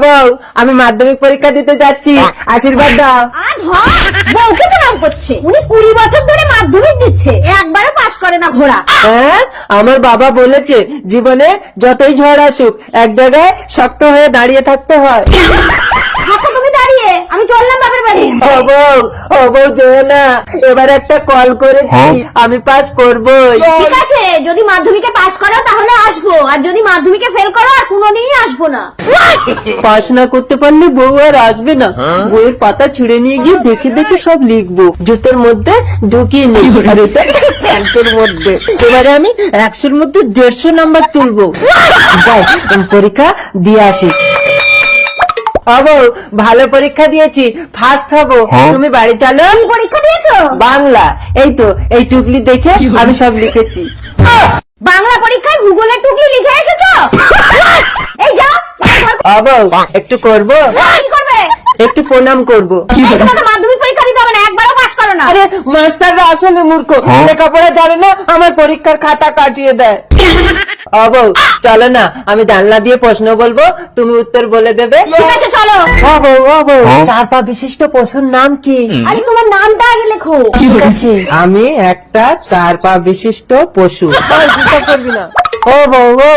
বউ, আমি মাধ্যমিক পরীক্ষা দিতে যাচ্ছি, আশীর্বাদ দাও। বউকে তো নাম করছে, উনি 20 বছর ধরে মাধ্যমিক দিচ্ছে, একবারও পাস করে না ঘোড়া। হ্যাঁ, আমার বাবা বলেছে জীবনে যতই ঝড় আসুক এক জায়গায় শক্ত হয়ে দাঁড়িয়ে থাকতে হয়। থাকো তুমি দাঁড়িয়ে, আমি চললাম বাপের বাড়ি। ও বউ যেও না, এবার একটা কল করেছি, আমি পাস করবই। ঠিক আছে, যদি মাধ্যমিকে পাস করো তাহলে আসবো, আর যদি মাধ্যমিকে ফেল করো আর কোনোদিনই আসবো না। পাস না করতে পারলে বউ আর আসবে না। বইয়ের পাতা ছিঁড়ে নিয়ে গিয়ে দেখে দেখে সব লিখবো, জুতোর মধ্যে ঢুকিয়ে নিই, আর এটা প্যান্টের মধ্যে। এবারে আমি 100-র মধ্যে 150 নাম্বার তুলবো। যাই, পরীক্ষা দিয়ে আসি। বউ, ভালো পরীক্ষা দিয়েছি, ফার্স্ট হবো। তুমি বাড়ি চলো। কি পরীক্ষা দিয়েছো? বাংলা। এই তো, এই টুকলি দেখে আমি সব লিখেছি। বাংলা পরীক্ষায় ভূগোলের টুকলি লিখে এসেছো? এই যাও, বউ, একটু করবো, কি করবে? একটু প্রণাম করবো। তোমাকে মাধ্যমিক পরীক্ষা দিতে হবে না, একবারও পাস করো না। আরে মাস্টাররা আসলে মূর্খ, লেখাপড়া জানে না, আমার পরীক্ষার খাতা কাটিয়ে দেয়। বউ, চলো না, আমি জানলা দিয়ে প্রশ্ন বলবো, তুমি উত্তর বলে দেবে। ঠিক আছে, চলো। বউ, 4 পা বিশিষ্ট পশুর নাম কি? আরে তোমার নামটা আগে লেখো। ঠিক আছে, আমি একটা 4 পা বিশিষ্ট পশু। করবি না।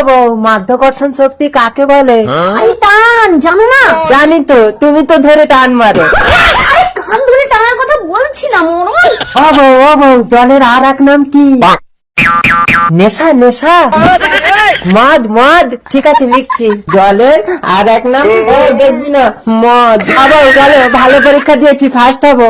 বউ, মাধ্যাকর্ষণ শক্তি কাকে বলে? আরে টান, জানো না? জানি তো, তুমি তো ধরে টান মারো। আরে কান ধরে টানার কথা বলছি না মরণ। বউ, জলের আর এক নাম কি? নেশা। মদ। ঠিক আছে, লিখছি। জলের আর এক নাম দেখবি না, মদ। চলো, ভালো পরীক্ষা দিয়েছি, ফার্স্ট হবো।